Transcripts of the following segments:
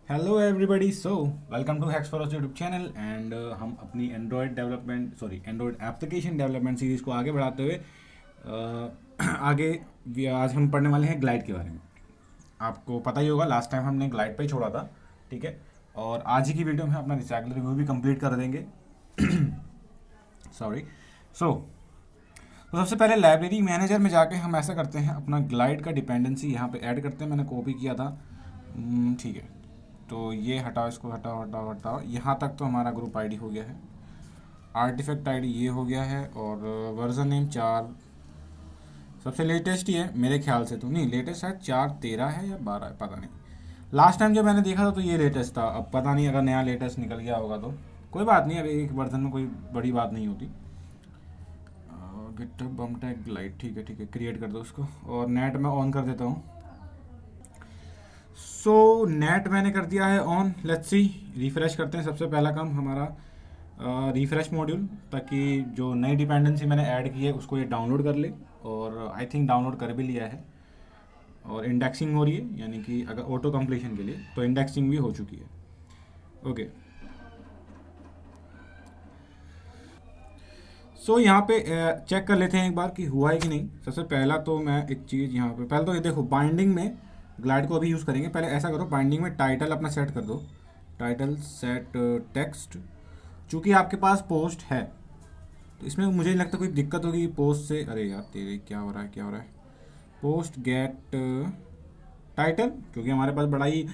Hello everybody, so welcome to hacks for YouTube channel and हम अपनी Android application development series को आगे बढ़ाते हुए आगे आज हम पढ़ने वाले हैं ग्लाइड के बारे में। आपको पता ही होगा लास्ट टाइम हमने ग्लाइड पे ही छोड़ा था, ठीक है। और आज ही की वीडियो में अपना रिसाइकल रिव्यू भी कंप्लीट कर देंगे। सॉरी। तो सबसे पहले लाइब्रेरी मैनेजर में जाके हम ऐसा करते हैं, अपना ग्लाइड का डिपेंडेंसी यहाँ पे ऐड करते हैं। मैंने कॉपी किया था, ठीक है। तो ये हटाओ, इसको हटाओ हटाओ हटाओ। यहाँ तक तो हमारा ग्रुप आईडी हो गया है, आर्टिफैक्ट आईडी ये हो गया है, और वर्जन नेम 4 सबसे लेटेस्ट ही है मेरे ख्याल से। तो नहीं, लेटेस्ट शायद 4.13 है या 12 है, पता नहीं। लास्ट टाइम जब मैंने देखा था तो ये लेटेस्ट था, अब पता नहीं अगर नया लेटेस्ट निकल गया होगा तो कोई बात नहीं, अभी एक वर्जन में कोई बड़ी बात नहीं होती। गिटहब बम टैग ग्लाइड, ठीक है ठीक है, क्रिएट कर दो उसको और नेट में ऑन कर देता हूँ। सो नेट मैंने कर दिया है ऑन। लेट्स सी, रिफ्रेश करते हैं। सबसे पहला काम हमारा रिफ्रेश मॉड्यूल, ताकि जो नई डिपेंडेंसी मैंने ऐड की है उसको ये डाउनलोड कर ले, और आई थिंक डाउनलोड कर भी लिया है। और इंडेक्सिंग हो रही है, यानी कि अगर ऑटो कंप्लीशन के लिए तो इंडेक्सिंग भी हो चुकी है। ओके, सो यहाँ पे चेक कर लेते हैं एक बार कि हुआ है कि नहीं। सबसे पहला तो मैं एक चीज़ यहाँ पे, पहले तो ये देखो, बाइंडिंग में ग्लाइड को अभी यूज़ करेंगे। पहले ऐसा करो, बाइंडिंग में टाइटल अपना सेट कर दो, टाइटल सेट टेक्स्ट। चूँकि आपके पास पोस्ट है तो इसमें मुझे नहीं लगता कोई दिक्कत होगी पोस्ट से। अरे यार तेरे, क्या हो रहा है क्या हो रहा है। पोस्ट गेट टाइटल, क्योंकि हमारे पास बड़ा ही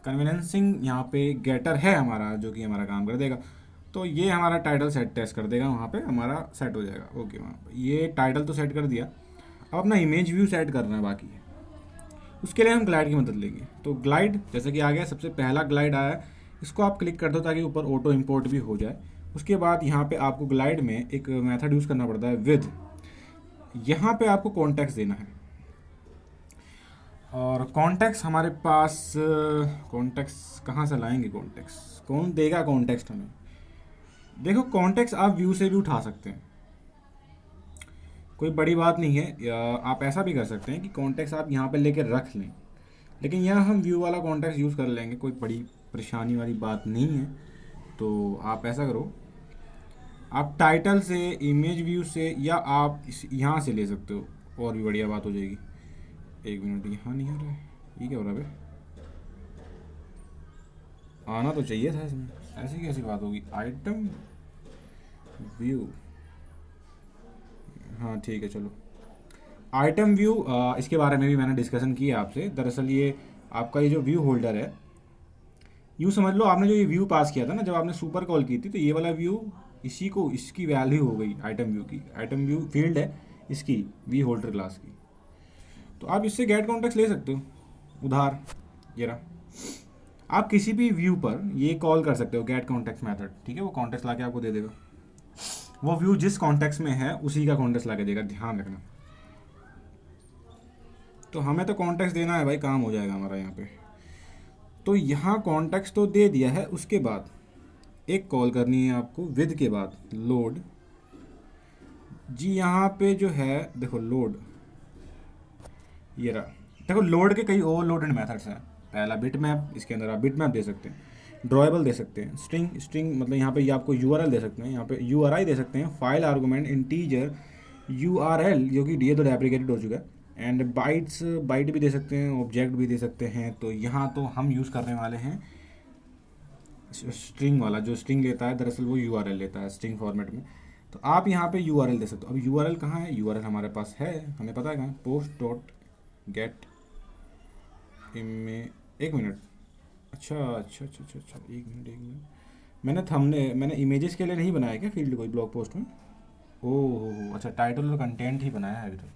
कन्वीनियंसिंग यहाँ पे गेटर है हमारा, जो कि हमारा काम कर देगा। तो ये हमारा टाइटल सेट टेस्ट कर देगा, वहाँ पे हमारा सेट हो जाएगा। ओके, वहाँ पे ये टाइटल तो सेट कर दिया। अब अपना इमेज व्यू सेट करना है बाकी है, उसके लिए हम ग्लाइड की मदद लेंगे। तो ग्लाइड जैसे कि आ गया, सबसे पहला ग्लाइड आया, इसको आप क्लिक कर दो ताकि ऊपर ऑटो इंपोर्ट भी हो जाए। उसके बाद यहाँ पे आपको ग्लाइड में एक मेथड यूज़ करना पड़ता है, विद। यहाँ पे आपको कॉन्टेक्स्ट देना है, और कॉन्टेक्स्ट हमारे पास, कॉन्टेक्स्ट कहाँ से लाएंगे, कॉन्टेक्स्ट कौन देगा कॉन्टेक्स्ट हमें। देखो, कॉन्टेक्स्ट आप व्यू से भी उठा सकते हैं, कोई बड़ी बात नहीं है। या आप ऐसा भी कर सकते हैं कि कॉन्टेक्स्ट आप यहाँ पे लेके रख लें, लेकिन यहाँ हम व्यू वाला कॉन्टेक्स्ट यूज़ कर लेंगे, कोई बड़ी परेशानी वाली बात नहीं है। तो आप ऐसा करो, आप टाइटल से, इमेज व्यू से, या आप यहाँ से ले सकते हो, और भी बढ़िया बात हो जाएगी। एक मिनट, यहाँ नहीं आ रहा है, ये क्या हो रहा है बे? आना तो चाहिए था इसमें, ऐसी कैसी बात होगी। आइटम व्यू, हाँ ठीक है चलो। आइटम व्यू, इसके बारे में भी मैंने डिस्कशन किया आपसे। दरअसल ये आपका ये जो व्यू होल्डर है, यूँ समझ लो आपने जो ये व्यू पास किया था ना, जब आपने सुपर कॉल की थी, तो ये वाला व्यू इसी को, इसकी वैल्यू हो गई आइटम व्यू की। आइटम व्यू फील्ड है इसकी, व्यू होल्डर क्लास की। तो आप इससे गेट कॉन्टेक्स्ट ले सकते हो उधार। ये रहा, आप किसी भी व्यू पर ये कॉल कर सकते हो, गेट कॉन्टेक्स्ट मेथड, ठीक है। वो कॉन्टेक्स्ट ला के आपको दे देगा, वो व्यू जिस कॉन्टेक्स्ट में है उसी का कॉन्टेक्स्ट ला के देगा, ध्यान रखना। तो हमें तो कॉन्टेक्स्ट देना है भाई, काम हो जाएगा हमारा यहाँ पे। तो यहाँ कॉन्टेक्स्ट तो दे दिया है, उसके बाद एक कॉल करनी है आपको विद के बाद, लोड जी। यहाँ पे जो है देखो, लोड, ये रहा। देखो, लोड के कई ओवरलोडेड मेथड्स हैं। पहला बिट मैप, इसके अंदर आप बिट मैप दे सकते हैं, ड्रॉएबल दे सकते हैं, स्ट्रिंग मतलब यहाँ पे ये आपको यूआरएल दे सकते हैं, यहाँ पे यूआरआई दे सकते हैं, फाइल आर्गूमेंट, इंटीजर, यूआरएल जो कि डी तो डेप्रिकेटेड हो चुका है, एंड बाइट्स, बाइट भी दे सकते हैं, ऑब्जेक्ट भी दे सकते हैं। तो यहाँ तो हम यूज़ करने वाले हैं स्ट्रिंग वाला। जो स्ट्रिंग लेता है दरअसल वो यूआरएल लेता है स्ट्रिंग फॉर्मेट में। तो आप यहाँ पे यूआरएल दे सकते हो। अब यूआरएल कहाँ है, यूआरएल हमारे पास है, हमें पता है कहाँ, पोस्ट डॉट गेट इमेज। एक मिनट, अच्छा अच्छा अच्छा अच्छा अच्छा, एक मिनट एक मिनट। मैंने इमेजेस के लिए नहीं बनाया क्या फील्ड कोई ब्लॉग पोस्ट में? ओह अच्छा, टाइटल और कंटेंट ही बनाया है अभी तक।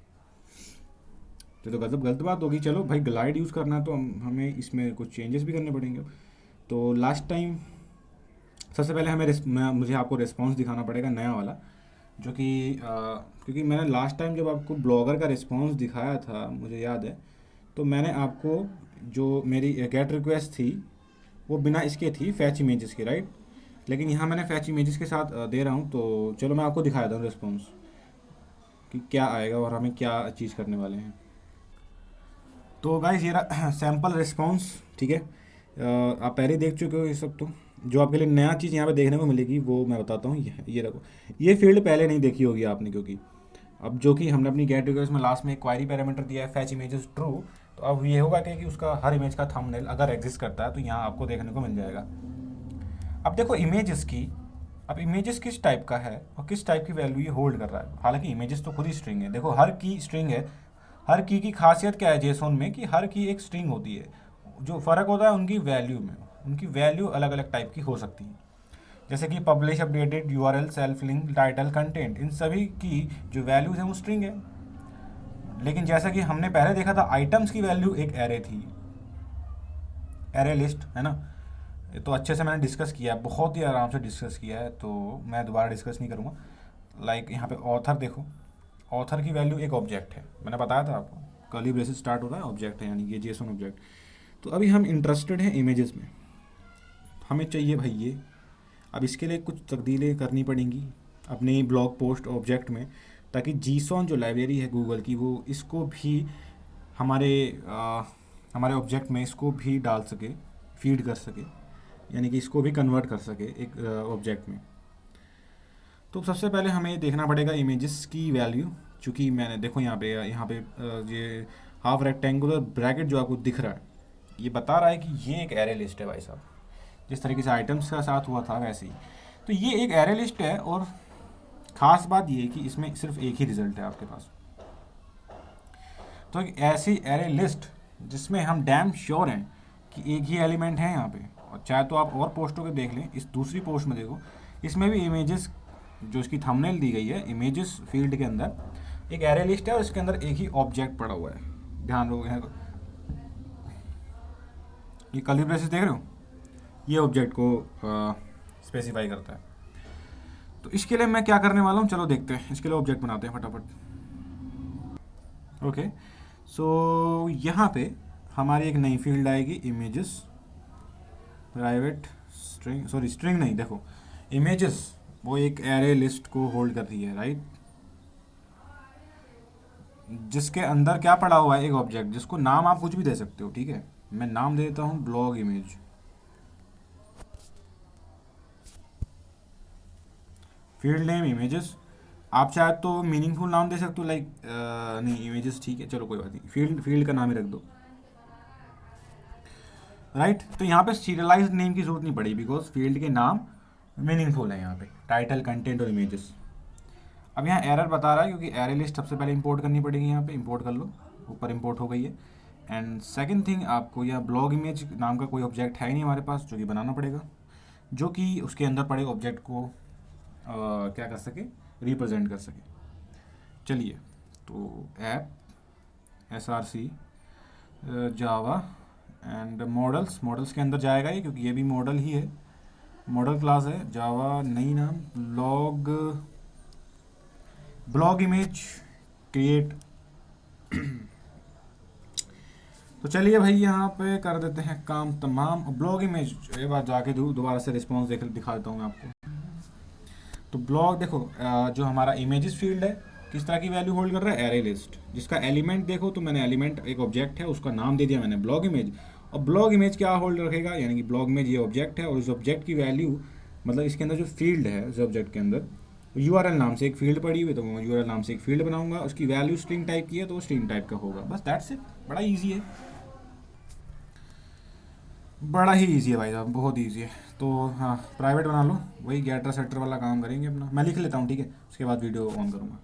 तो गलत बात होगी। चलो भाई, ग्लाइड यूज़ करना है तो हमें इसमें कुछ चेंजेस भी करने पड़ेंगे। तो लास्ट टाइम सबसे पहले मुझे आपको रिस्पॉन्स दिखाना पड़ेगा नया वाला, जो कि क्योंकि मैंने लास्ट टाइम जब आपको ब्लॉगर का रिस्पॉन्स दिखाया था, मुझे याद है, तो मैंने आपको जो मेरी गेट रिक्वेस्ट थी वो बिना इसके थी, फैच इमेजेस के, राइट। लेकिन यहाँ मैंने फैच इमेजेस के साथ दे रहा हूँ। तो चलो मैं आपको दिखाया था रिस्पॉन्स कि क्या आएगा और हमें क्या चीज़ करने वाले हैं। तो गाइस ये रहा सैम्पल रिस्पॉन्स, ठीक है। आप पहले ही देख चुके हो ये सब। तो जो आपके लिए नया चीज़ यहाँ पे देखने को मिलेगी वो मैं बताता हूँ। ये रखो, ये फील्ड पहले नहीं देखी होगी आपने, क्योंकि अब जो कि हमने अपनी गेट रिक्वेस्ट में लास्ट में एक क्वारी पैरामीटर दिया है फैच इमेजेस ट्रू, तो अब ये होगा कि उसका हर इमेज का थंबनेल अगर एग्जिस्ट करता है तो यहाँ आपको देखने को मिल जाएगा। अब देखो इमेजेस की, अब इमेजेस किस टाइप का है और किस टाइप की वैल्यू ये होल्ड कर रहा है। हालांकि इमेजेस तो खुद ही स्ट्रिंग है, देखो हर की स्ट्रिंग है। हर की खासियत क्या है जेसॉन में कि हर की एक स्ट्रिंग होती है, जो फ़र्क होता है उनकी वैल्यू में। उनकी वैल्यू अलग अलग टाइप की हो सकती है, जैसे कि publish, updated, URL, self link, title, content, इन सभी की जो वैल्यूज़ हैं वो स्ट्रिंग है। लेकिन जैसा कि हमने पहले देखा था आइटम्स की वैल्यू एक एरे थी, एरे लिस्ट है ना। तो अच्छे से मैंने डिस्कस किया है, बहुत ही आराम से डिस्कस किया है, तो मैं दोबारा डिस्कस नहीं करूँगा। लाइक यहाँ पे ऑथर देखो, ऑथर की वैल्यू एक ऑब्जेक्ट है, मैंने बताया था आपको, कर्ली ब्रेसेस स्टार्ट हो रहा है, ऑब्जेक्ट है, यानी ये जेसॉन ऑब्जेक्ट। तो अभी हम इंटरेस्टेड हैं इमेजेस में, हमें चाहिए भाई ये। अब इसके लिए कुछ तब्दीलें करनी पड़ेंगी अपने ब्लॉग पोस्ट ऑब्जेक्ट में, ताकि जीसॉन जो लाइब्रेरी है गूगल की वो इसको भी हमारे ऑब्जेक्ट में इसको भी डाल सके, फीड कर सके, यानी कि इसको भी कन्वर्ट कर सके एक ऑब्जेक्ट में। तो सबसे पहले हमें देखना पड़ेगा इमेजेस की वैल्यू, चूँकि मैंने देखो यहाँ पे ये हाफ रेक्टेंगुलर ब्रैकेट जो आपको दिख रहा है ये बता रहा है कि ये एक एरे लिस्ट है भाई साहब, जिस तरीके से आइटम्स का साथ हुआ था वैसे ही। तो ये एक एरे लिस्ट है, और ख़ास बात ये कि इसमें सिर्फ एक ही रिज़ल्ट है आपके पास। तो एक ऐसी एरे लिस्ट जिसमें हम डैम श्योर हैं कि एक ही एलिमेंट है यहाँ पे, और चाहे तो आप और पोस्टों के देख लें, इस दूसरी पोस्ट में देखो, इसमें भी इमेजेस जो इसकी थंबनेल दी गई है, इमेजेस फील्ड के अंदर एक एरे लिस्ट है और इसके अंदर एक ही ऑब्जेक्ट पड़ा हुआ है। ध्यान रखो, ये कर्ली ब्रेसेस देख रहे हो, ये ऑब्जेक्ट को स्पेसिफाई करता है। तो इसके लिए मैं क्या करने वाला हूँ, चलो देखते हैं। इसके लिए ऑब्जेक्ट बनाते हैं फटाफट। ओके, सो यहाँ पे हमारी एक नई फील्ड आएगी, images private string, sorry string नहीं, देखो इमेजेस वो एक एरे लिस्ट को होल्ड कर रही है, राइट, जिसके अंदर क्या पड़ा हुआ है, एक ऑब्जेक्ट जिसको नाम आप कुछ भी दे सकते हो। ठीक है, मैं नाम दे देता हूँ blog image, field name images. आप चाहे तो मीनिंगफुल नाम दे सकते हो, लाइक नहीं इमेजेस, ठीक है चलो कोई बात नहीं, फील्ड का नाम ही रख दो, राइट। तो यहाँ पे सीरियलाइज्ड नेम की जरूरत नहीं पड़ी, बिकॉज फील्ड के नाम मीनिंगफुल है यहाँ पे, टाइटल, कंटेंट और इमेजेस। अब यहाँ एरर बता रहा है क्योंकि एरे लिस्ट सबसे पहले इंपोर्ट करनी पड़ेगी, यहाँ पे इंपोर्ट कर लो, ऊपर इंपोर्ट हो गई है। एंड सेकंड थिंग, आपको यहाँ ब्लॉग इमेज नाम का कोई ऑब्जेक्ट है ही नहीं हमारे पास, जो कि बनाना पड़ेगा, जो कि उसके अंदर पड़े ऑब्जेक्ट को क्या कर सके, रिप्रेजेंट कर सके। चलिए, तो app SRC Java and models के अंदर जाएगा ये, क्योंकि ये भी मॉडल ही है, मॉडल क्लास है जावा, नई नाम ब्लॉग इमेज क्रिएट। तो चलिए भाई यहाँ पे कर देते हैं काम तमाम। ब्लॉग इमेज एक बार जाके दोबारा से रिस्पॉन्स दिखा देता हूँ मैं आपको। तो ब्लॉग देखो, जो हमारा इमेजेस फील्ड है किस तरह की वैल्यू होल्ड कर रहा है, एरे लिस्ट, जिसका एलिमेंट देखो, तो मैंने एलिमेंट एक ऑब्जेक्ट है उसका नाम दे दिया मैंने ब्लॉग इमेज। और ब्लॉग इमेज क्या होल्ड रखेगा, यानी कि ब्लॉग इमेज ये ऑब्जेक्ट है, और इस ऑब्जेक्ट की वैल्यू मतलब इसके अंदर जो फील्ड है, उस ऑब्जेक्ट के अंदर URL नाम से एक फील्ड पड़ी हुई है, तो मैं URL नाम से एक फील्ड बनाऊंगा, उसकी वैल्यू स्ट्रिंग टाइप की है तो वो स्ट्रिंग टाइप का होगा, बस दैट्स इट। बड़ा ईजी है, बड़ा ही ईजी है भाई साहब, बहुत ईजी है। तो हाँ, प्राइवेट बना लो, वही गेटर सेटर वाला काम करेंगे अपना। मैं लिख लेता हूँ, ठीक है, उसके बाद वीडियो ऑन करूँगा।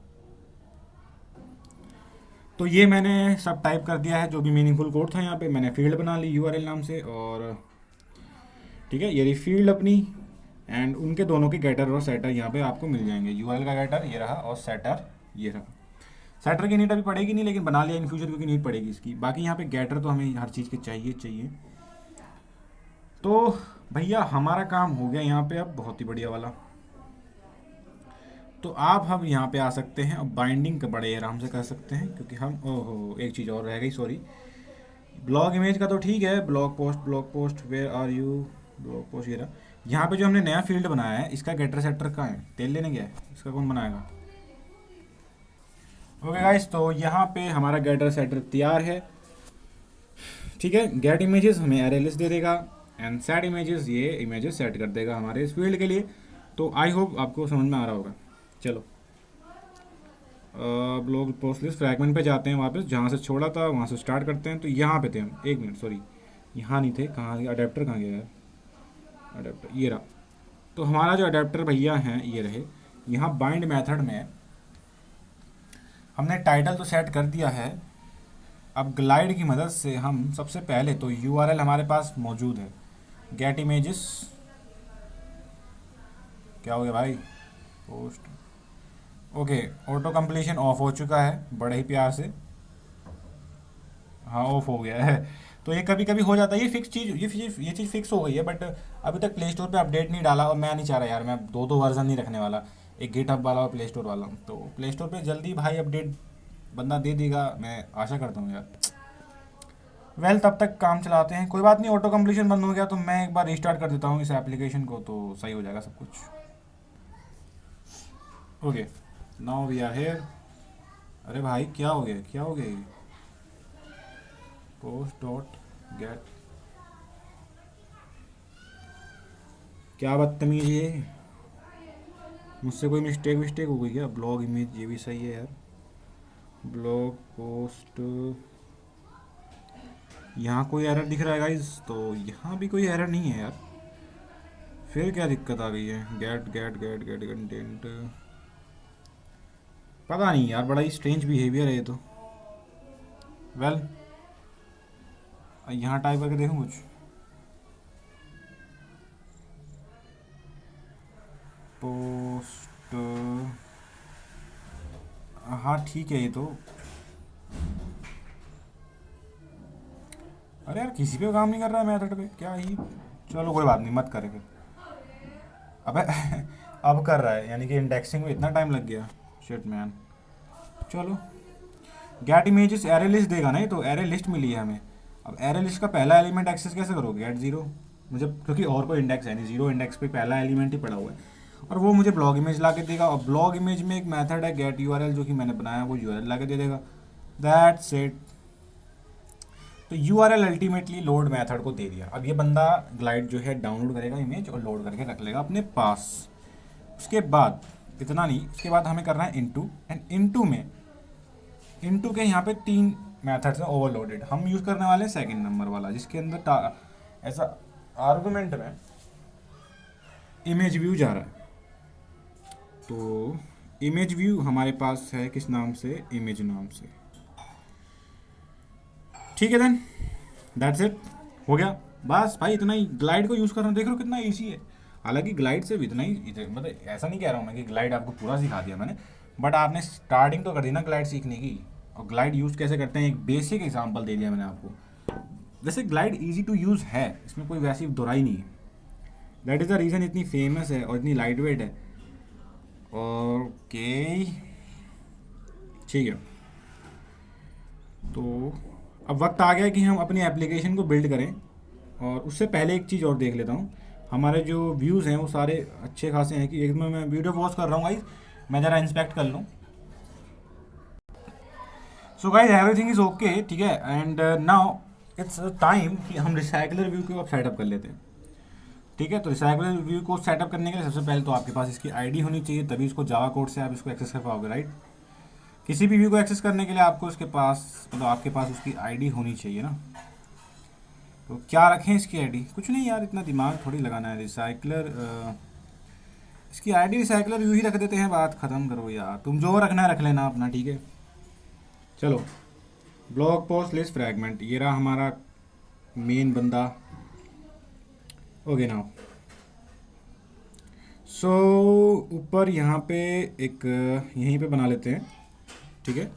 तो ये मैंने सब टाइप कर दिया है, जो भी मीनिंगफुल कोड था यहाँ पे मैंने फील्ड बना ली URL नाम से, और ठीक है, ये रही फील्ड अपनी, एंड उनके दोनों के गेटर और सेटर यहाँ पे आपको मिल जाएंगे। URL का गेटर ये रहा और सेटर ये रहा। सेटर की नीड अभी पड़ेगी नहीं, लेकिन बना लिया इन फ्यूचर क्योंकि नीड पड़ेगी इसकी। बाकी यहाँ पे गेटर तो हमें हर चीज़ के चाहिए। तो भैया हमारा काम हो गया यहाँ पे अब बहुत ही बढ़िया वाला। तो आप हम यहाँ पे आ सकते हैं, अब बाइंडिंग का बड़े आराम से कर सकते हैं, क्योंकि हम एक चीज़ और रह गई, सॉरी, ब्लॉग इमेज का तो ठीक है, blog post where are you, blog post ये रहा। यहाँ पे जो हमने नया फील्ड बनाया है इसका गेटर सेटर कहाँ है, तेल लेने गया है, इसका कौन बनाएगा। ओके गाइस, तो यहाँ पे हमारा गेटर सेटर तैयार है। ठीक है, गेट इमेजेस हमें एरे लिस्ट दे देगा एंड सेट इमेजेस ये इमेजेस सेट कर देगा हमारे इस फील्ड के लिए। तो आई होप आपको समझ में आ रहा होगा। चलो ब्लॉग पोस्ट लिस्ट फ्रैगमेंट पे जाते हैं, वापस जहाँ से छोड़ा था वहाँ से स्टार्ट करते हैं। तो यहाँ पे थे हम, एक मिनट सॉरी, यहाँ नहीं थे, कहाँ अडेप्टर कहाँ गया है, अडेप्टर ये रहा। तो हमारा जो अडेप्टर भैया हैं ये रहे। यहाँ बाइंड मेथड में हमने टाइटल तो सेट कर दिया है। अब ग्लाइड की मदद से हम सबसे पहले तो यूआरएल हमारे पास मौजूद है, गेट इमेजेस, क्या हो गया भाई, post, okay auto completion of हो चुका है बड़े ही प्यार से, हाँ ऑफ हो गया है। तो ये कभी कभी हो जाता है, ये फिक्स चीज़, ये चीज़ फिक्स हो गई है, बट अभी तक प्ले स्टोर पे अपडेट नहीं डाला और मैं नहीं चाह रहा यार, मैं दो वर्जन नहीं रखने वाला, एक गिटहब वाला और प्ले स्टोर वाला। तो प्ले स्टोर पे जल्दी भाई अपडेट बंदा दे देगा, मैं आशा करता हूँ यार। वेल तब तक काम चलाते हैं, कोई बात नहीं। ऑटो कंप्लीशन बंद हो गया तो मैं एक बार रिस्टार्ट कर देता हूँ इस एप्लीकेशन को, तो सही हो जाएगा सब कुछ। Okay now we are here. अरे भाई क्या हो गया, क्या हो गया ये, पोस्ट डॉट गेट, क्या बदतमीज है, मुझसे कोई मिस्टेक हो गई क्या। ब्लॉग इमेज ये भी सही है यार, ब्लॉग पोस्ट, यहाँ कोई एरर दिख रहा है गाइज, तो यहाँ भी कोई एरर नहीं है यार, फिर क्या दिक्कत आ गई है। Get get get get content, पता नहीं यार, बड़ा ही स्ट्रेंज बिहेवियर है ये तो। वेल यहाँ टाइप करके देखूँ कुछ, पोस्ट, हाँ ठीक है ये तो। अरे यार किसी पे काम नहीं कर रहा है मेथड पे, क्या ही, चलो कोई बात नहीं, मत करे फिर। अबे अब कर रहा है, यानी कि इंडेक्सिंग में इतना टाइम लग गया, शिट मैन। चलो गेट इमेजेस एरे लिस्ट देगा नहीं, तो एरे लिस्ट मिली है हमें। अब एरे लिस्ट का पहला एलिमेंट एक्सेस कैसे करोगे, गेट जीरो, मुझे क्योंकि और कोई इंडेक्स है नहीं, जीरो इंडेक्स पे पहला एलिमेंट ही पड़ा हुआ है, और वो मुझे ब्लॉग इमेज ला के देगा। और ब्लॉग इमेज में एक मेथड है गेट यूआरएल, जो कि मैंने बनाया, वो यूआरएल ला के दे देगा, दैट्स इट। तो यूआरएल अल्टीमेटली लोड मेथड को दे दिया। अब ये बंदा ग्लाइड जो है डाउनलोड करेगा इमेज और लोड करके रख लेगा अपने पास। उसके बाद इतना नहीं, उसके बाद हमें करना है इनटू, एंड इनटू के यहाँ पे 3 मेथड्स हैं ओवरलोडेड। हम यूज़ करने वाले हैं सेकंड नंबर वाला, जिसके अंदर ऐसा आर्गुमेंट में इमेज व्यू जा रहा है। तो इमेज व्यू हमारे पास है किस नाम से, इमेज नाम से, ठीक है देन दैट्स इट, हो गया बस भाई, इतना ही। ग्लाइड को यूज़ करना देख रहे हो कितना ईजी है। हालांकि ग्लाइड से भी इतना ही, मतलब ऐसा नहीं कह रहा हूँ मैं कि ग्लाइड आपको पूरा सिखा दिया मैंने, बट आपने स्टार्टिंग तो कर दी ना ग्लाइड सीखने की, और ग्लाइड यूज़ कैसे करते हैं एक बेसिक एग्जांपल दे दिया मैंने आपको। वैसे ग्लाइड इजी टू यूज़ है, इसमें कोई वैसी दोहराई नहीं है, दैट इज़ द रीज़न इतनी फेमस है और इतनी लाइट वेट है। ओके ठीक है, तो अब वक्त आ गया कि हम अपनी एप्लीकेशन को बिल्ड करें, और उससे पहले एक चीज़ और देख लेता हूँ। हमारे जो व्यूज़ हैं वो सारे अच्छे खासे हैं कि एक में मैं वीडियो पॉज कर रहा हूँ गाइस, मैं ज़रा इंस्पेक्ट कर लूँ। So guys everything is okay, ठीक है। एंड नाउ इट्स टाइम कि हम रिसाइकलर व्यू को अब सेटअप कर लेते हैं, ठीक है। तो रिसाइकलर व्यू को सेटअप करने के लिए सबसे पहले तो आपके पास इसकी आईडी होनी चाहिए, तभी इसको जावा कोड से आप इसको एक्सेस कर पाओगे, राइट। किसी भी व्यू को एक्सेस करने के लिए आपको उसके पास, मतलब आपके पास उसकी आईडी होनी चाहिए ना। तो क्या रखें इसकी आईडी, कुछ नहीं यार, इतना दिमाग थोड़ी लगाना है। रिसाइकलर, इसकी आईडी रिसाइकलर व्यू ही रख देते हैं, बात ख़त्म करो यार, तुम जो रखना है रख लेना अपना, ठीक है। चलो ब्लॉग पोस्ट लिस्ट फ्रैगमेंट, ये रहा हमारा मेन बंदा। ओके नाउ सो ऊपर यहाँ पे एक यहीं पे बना लेते हैं, ठीक है।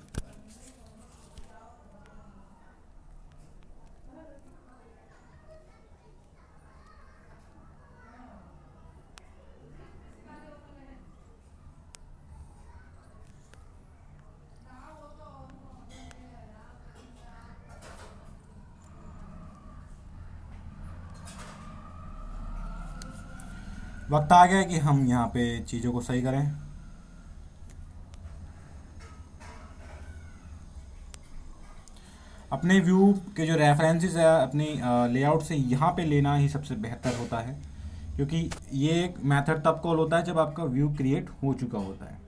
वक्त आ गया है कि हम यहाँ पे चीज़ों को सही करें। अपने व्यू के जो रेफरेंसेस है अपनी लेआउट से यहाँ पे लेना ही सबसे बेहतर होता है, क्योंकि ये एक मेथड तब कॉल होता है जब आपका व्यू क्रिएट हो चुका होता है।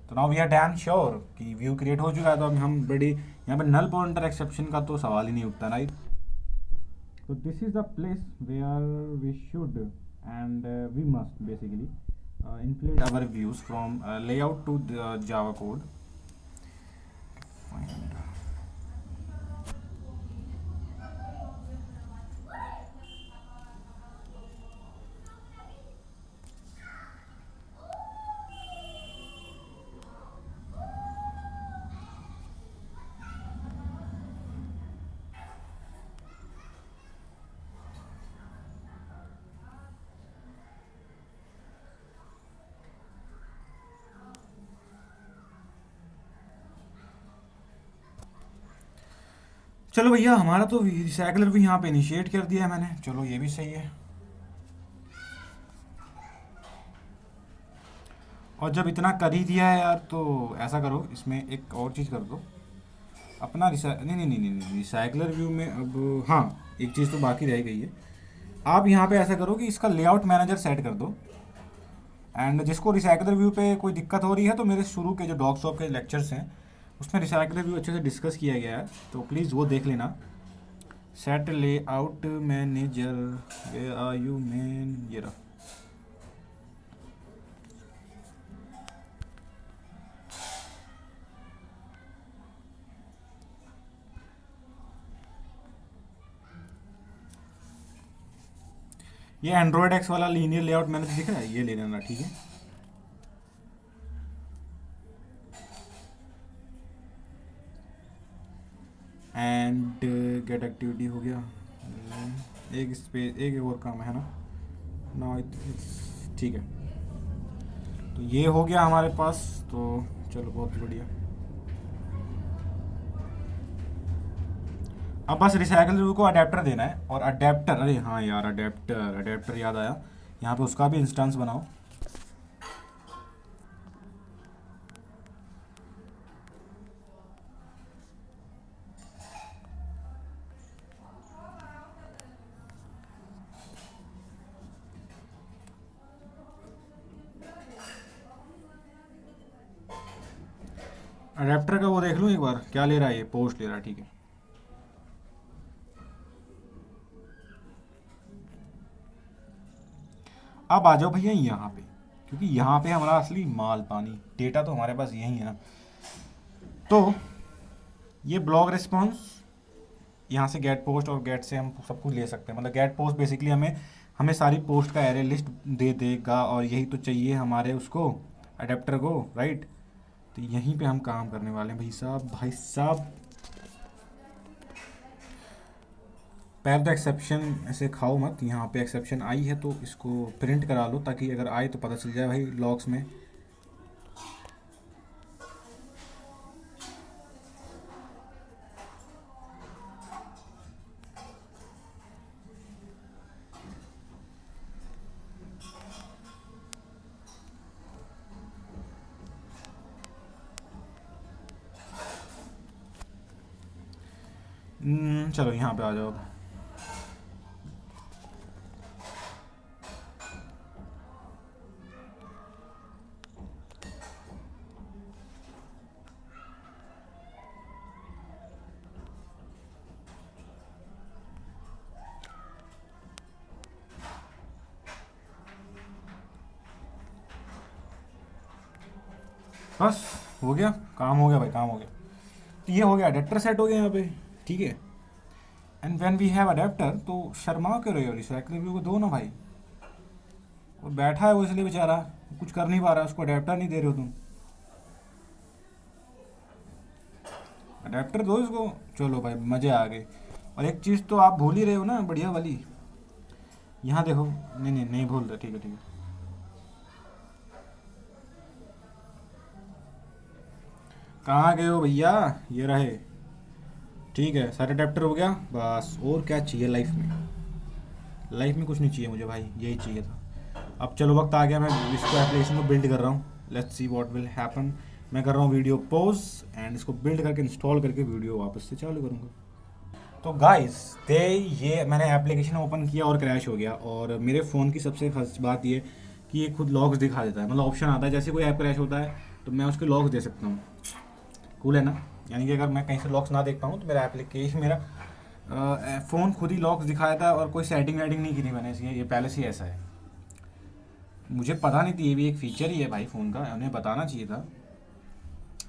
तो now we are damn sure कि व्यू क्रिएट हो चुका है, तो अब हम बड़ी यहाँ पे नल पॉइंटर एक्सेप्शन का तो सवाल ही नहीं उठता, right. So this is the place where we should and we must basically inflate our views from layout to the Java code. Find. चलो भैया, हमारा तो रिसाइकलर भी यहाँ पे इनिशिएट कर दिया है मैंने, चलो ये भी सही है। और जब इतना कर ही दिया है यार, तो ऐसा करो इसमें एक और चीज़ कर दो अपना नहीं, रिसाइकलर व्यू में अब हाँ एक चीज़ तो बाकी रह गई है। आप यहाँ पे ऐसा करो कि इसका लेआउट मैनेजर सेट कर दो, एंड जिसको रिसाइकलर व्यू पे कोई दिक्कत हो रही है तो मेरे शुरू के जो डॉग शॉप के लेक्चर्स हैं उसमें रिसाइकलर व्यू अच्छे से डिस्कस किया गया है, तो प्लीज़ वो देख लेना। Set layout manager, where are you man, ये रहा। ये एंड्रॉयड एक्स वाला लीनियर लेआउट मैनेजर दिख रहा है, ये ले लेना, ठीक है। एंड गेट एक्टिविटी हो गया, एक स्पेस एक और काम है ना, ना ठीक है। तो ये हो गया हमारे पास, तो चलो बहुत बढ़िया। अब बस रिसाइकल व्यू को अडेप्टर देना है, और अडेप्टर, अरे हाँ यार अडेप्टर याद आया, यहाँ पे उसका भी इंस्टेंस बनाओ। अडेप्टर का वो देख लूँ एक बार, क्या ले रहा है ये, पोस्ट ले रहा है, ठीक है। अब आ जाओ भैया यहाँ पे, क्योंकि यहाँ पे हमारा असली माल पानी डेटा तो हमारे पास यही है ना। तो ये ब्लॉग रिस्पॉन्स, यहाँ से गेट पोस्ट और गेट से हम सब कुछ ले सकते हैं। मतलब गेट पोस्ट बेसिकली हमें हमें सारी पोस्ट का एरे लिस्ट दे देगा, और यही तो चाहिए हमारे उसको अडेप्टर को, राइट। तो यहीं पे हम काम करने वाले हैं भाई साहब। पहले तो एक्सेप्शन ऐसे खाओ मत, यहाँ पे एक्सेप्शन आई है तो इसको प्रिंट करा लो, ताकि अगर आए तो पता चल जाए भाई लॉग्स में। चलो यहाँ पे आ जाओ। बस हो गया, काम हो गया भाई, काम हो गया। तो ये हो गया, अडेप्टर सेट हो गया यहाँ पे, ठीक है। And when we have adapter, तो शर्मा क्यों रहे हो, रिसाइकल व्यू को दो ना भाई। वो बैठा है वो इसलिए बेचारा कुछ कर नहीं पा रहा, उसको अडेप्टर नहीं दे रहे हो तुम, अडेप्टर दो इसको। चलो भाई मज़े आ गए। और एक चीज़ तो आप भूल ही रहे हो ना, बढ़िया वाली, यहाँ देखो, नहीं भूल रहे, ठीक है ठीक है। कहाँ गए हो भैया, ये रहे, ठीक है। सारे अडेप्टर हो गया बस, और क्या चाहिए लाइफ में, लाइफ में कुछ नहीं चाहिए मुझे भाई, यही चाहिए था। अब चलो वक्त आ गया, मैं इसको एप्लीकेशन को बिल्ड कर रहा हूँ, let's see what will happen. मैं कर रहा हूँ वीडियो पॉज, एंड इसको बिल्ड करके इंस्टॉल करके वीडियो वापस से चालू करूँगा। तो गाइस ये मैंने एप्लीकेशन ओपन किया और क्रैश हो गया। और मेरे फ़ोन की सबसे खास बात ये कि ये खुद लॉग्स दिखा देता है, मतलब ऑप्शन आता है जैसे कोई ऐप क्रैश होता है तो मैं उसके लॉग्स दे सकता हूँ। कूल है ना। यानी कि अगर मैं कहीं से लॉक्स ना देख पाऊँ तो मेरा एप्लीकेशन मेरा फ़ोन खुद ही लॉक्स दिखाया था, और कोई सेटिंग वेटिंग नहीं की थी मैंने इसकी, ये पहले से ही ऐसा है। मुझे पता नहीं थी, ये भी एक फ़ीचर ही है भाई फ़ोन का, उन्हें बताना चाहिए था,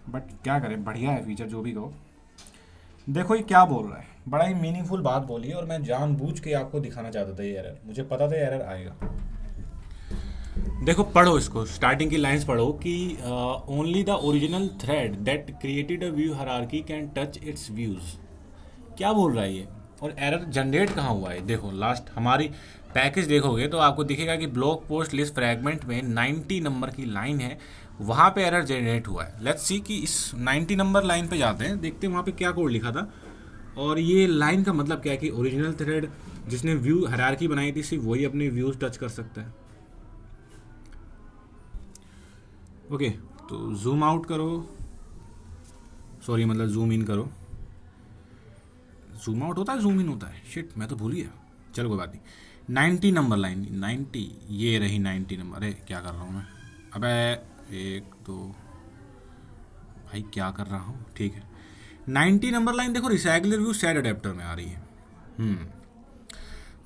बट क्या करें, बढ़िया है फीचर जो भी कहो। देखो ये क्या बोल रहा है, बड़ा ही मीनिंगफुल बात बोली है, और मैं जानबूझ के आपको दिखाना चाहता था ये एरर, मुझे पता था एरर आएगा। देखो पढ़ो इसको, स्टार्टिंग की लाइंस पढ़ो कि only the original thread that created a view hierarchy can touch it's views. क्या बोल रहा है ये, और एरर जनरेट कहाँ हुआ है। देखो लास्ट हमारी पैकेज देखोगे तो आपको दिखेगा कि ब्लॉग पोस्ट लिस्ट फ्रैगमेंट में 90 नंबर की लाइन है, वहाँ पे एरर जनरेट हुआ है। लेट्स सी कि इस 90 नंबर लाइन पे जाते हैं, देखते हैं वहाँ पे क्या कोड लिखा था, और ये लाइन का मतलब क्या है कि ओरिजिनल थ्रेड जिसने व्यू हायरार्की बनाई थी सिर्फ वही अपने व्यूज टच कर सकता है। ओके तो जूम आउट करो, सॉरी मतलब जूम इन करो। जूम आउट होता है, जूम इन होता है, शिट मैं तो भूल गया। चलो कोई बात नहीं। 90 नंबर लाइन, 90 ये रही 90 नंबर। अरे क्या कर रहा हूँ मैं, अबे एक दो, भाई क्या कर रहा हूँ, ठीक है। 90 नंबर लाइन देखो रिसाइकलर व्यू सेट अडेप्टर में आ रही है।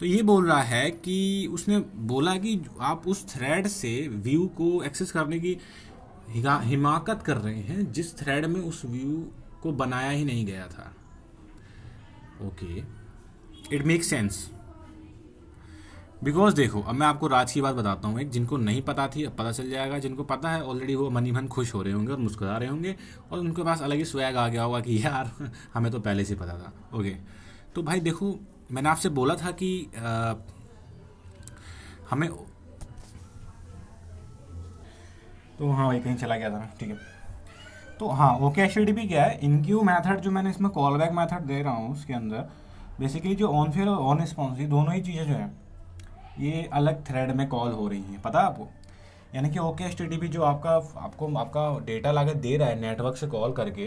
तो ये बोल रहा है कि उसने बोला कि आप उस थ्रेड से व्यू को एक्सेस करने की हिमाकत कर रहे हैं जिस थ्रेड में उस व्यू को बनाया ही नहीं गया था। Okay it makes sense, because देखो अब मैं आपको राज की बात बताता हूँ एक, जिनको नहीं पता थी अब पता चल जाएगा, जिनको पता है ऑलरेडी वो मनी मन खुश हो रहे होंगे और मुस्कुरा रहे होंगे, और उनके पास अलग ही स्वैग आ गया होगा कि यार हमें तो पहले से पता था। ओके तो भाई देखो मैंने आपसे बोला था कि हमें, तो हाँ वही कहीं चला गया था मैं, ठीक है। तो हाँ ओके एचटीटीपी क्या है, इनक्यू मेथड जो मैंने इसमें कॉल बैक मेथड दे रहा हूँ उसके अंदर बेसिकली जो ऑन फेयर और ऑन रिस्पॉन्स, ये दोनों ही चीज़ें जो है ये अलग थ्रेड में कॉल हो रही हैं, पता है आपको। यानी कि ओके एचटीटीपी जो आपका डेटा लागत दे रहा है नेटवर्क से कॉल करके,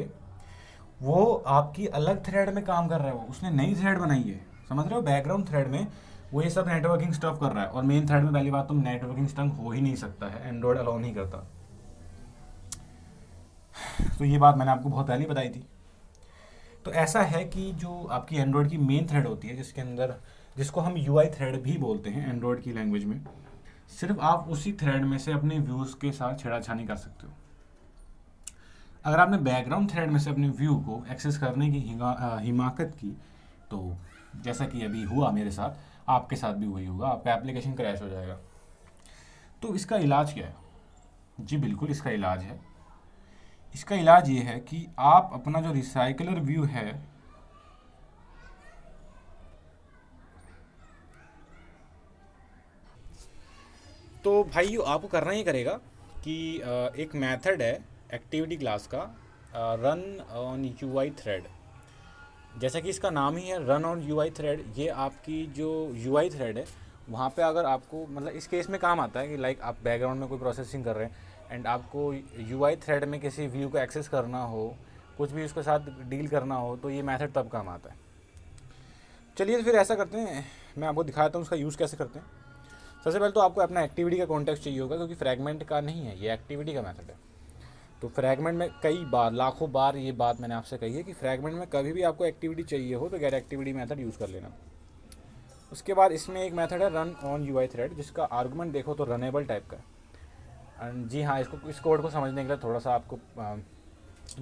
वो आपकी अलग थ्रेड में काम कर रहा है, वो उसने नई थ्रेड बनाई है, समझ रहे हो। बैकग्राउंड थ्रेड में वो ये सब नेटवर्किंग स्टफ कर रहा है, और मेन थ्रेड में पहली बात तो नेटवर्किंग स्टफ हो ही नहीं सकता है, एंड्रॉयड अलाउ नहीं करता। तो ये बात मैंने आपको बहुत पहले ही बताई थी। तो ऐसा है कि जो आपकी एंड्रॉयड की मेन थ्रेड होती है जिसके अंदर, जिसको हम यूआई थ्रेड भी बोलते हैं एंड्रॉयड की लैंग्वेज में, सिर्फ आप उसी थ्रेड में से अपने व्यूज़ के साथ छेड़ाछानी कर सकते हो। अगर आपने बैकग्राउंड थ्रेड में से अपने व्यू को एक्सेस करने की हिमाकत की, तो जैसा कि अभी हुआ मेरे साथ, आपके साथ भी वही होगा, आपका एप्लीकेशन क्रैश हो जाएगा। तो इसका इलाज क्या है, जी बिल्कुल इसका इलाज है। इसका इलाज ये है कि आप अपना जो रिसाइकलर व्यू है, तो भाई आपको करना ही करेगा कि एक मेथड है एक्टिविटी क्लास का, रन ऑन यूआई थ्रेड, जैसा कि इसका नाम ही है रन ऑन यूआई थ्रेड। ये आपकी जो यूआई थ्रेड है वहाँ पे अगर आपको, मतलब इस केस में काम आता है कि लाइक आप बैकग्राउंड में कोई प्रोसेसिंग कर रहे हैं एंड आपको यूआई थ्रेड में किसी व्यू को एक्सेस करना हो, कुछ भी उसके साथ डील करना हो, तो ये मेथड तब काम आता है। चलिए तो फिर ऐसा करते हैं, मैं आपको दिखाता हूँ उसका यूज़ कैसे करते हैं। सबसे पहले तो आपको अपना एक्टिविटी का कॉन्टेक्स्ट चाहिए होगा, क्योंकि फ्रैगमेंट का नहीं है, ये एक्टिविटी का मेथड है। तो फ्रैगमेंट में कई बार, लाखों बार ये बात मैंने आपसे कही है कि फ्रैगमेंट में कभी भी आपको एक्टिविटी चाहिए हो तो गेट एक्टिविटी मेथड यूज़ कर लेना। उसके बाद इसमें एक मेथड है रन ऑन यूआई थ्रेड, जिसका आर्गुमेंट देखो तो रनेबल टाइप का है। एंड जी हाँ, इसको इस कोड को समझने के लिए थोड़ा सा आपको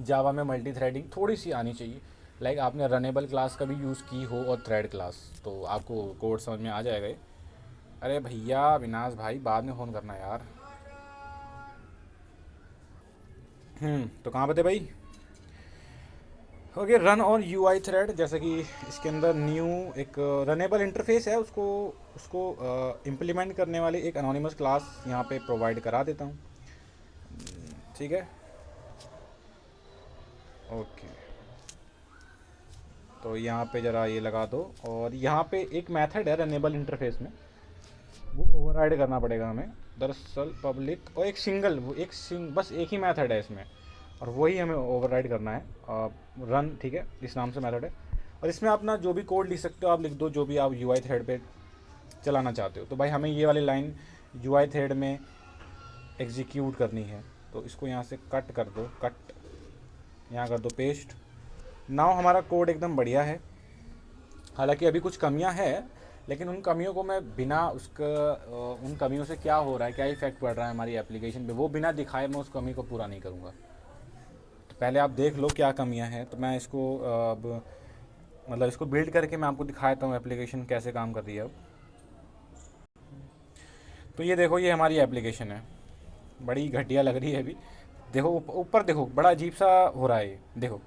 जावा में मल्टी थ्रेडिंग थोड़ी सी आनी चाहिए। लाइक आपने रनेबल क्लास का भी यूज़ की हो और थ्रेड क्लास, तो आपको कोड समझ में आ जाएगा। अरे भैया विनाश भाई बाद में फ़ोन करना यार। तो कहाँ पे थे भाई। Okay run on UI thread, जैसे कि इसके अंदर न्यू एक रनेबल इंटरफेस है, उसको उसको इम्प्लीमेंट करने वाली एक अनोनिमस क्लास यहाँ पे प्रोवाइड करा देता हूँ, ठीक है। ओके तो यहाँ पे ज़रा ये लगा दो, और यहाँ पे एक मेथड है रनेबल इंटरफेस में, वो ओवरराइड करना पड़ेगा हमें। दरअसल पब्लिक और बस एक ही मेथड है इसमें, और वही हमें ओवरराइड करना है, रन, ठीक है, इस नाम से मेथड है। और इसमें अपना जो भी कोड लिख सकते हो आप लिख दो, जो भी आप यूआई थ्रेड पे चलाना चाहते हो। तो भाई हमें ये वाली लाइन यूआई थ्रेड में एग्जीक्यूट करनी है, तो इसको यहाँ से कट कर दो, कट यहाँ कर दो पेस्ट। नाउ हमारा कोड एकदम बढ़िया है। हालांकि अभी कुछ कमियां हैं, लेकिन उन कमियों को मैं बिना उन कमियों से क्या हो रहा है, क्या इफेक्ट पड़ रहा है हमारी एप्लीकेशन पे, वो बिना दिखाए मैं उस कमी को पूरा नहीं करूँगा। तो पहले आप देख लो क्या कमियां हैं, तो मैं इसको अब मतलब इसको बिल्ड करके मैं आपको दिखाता हूँ एप्लीकेशन कैसे काम कर रही है अब। तो ये देखो, ये हमारी एप्लीकेशन है, बड़ी घटिया लग रही है अभी। देखो ऊपर देखो, बड़ा अजीब सा हो रहा है ये। देखो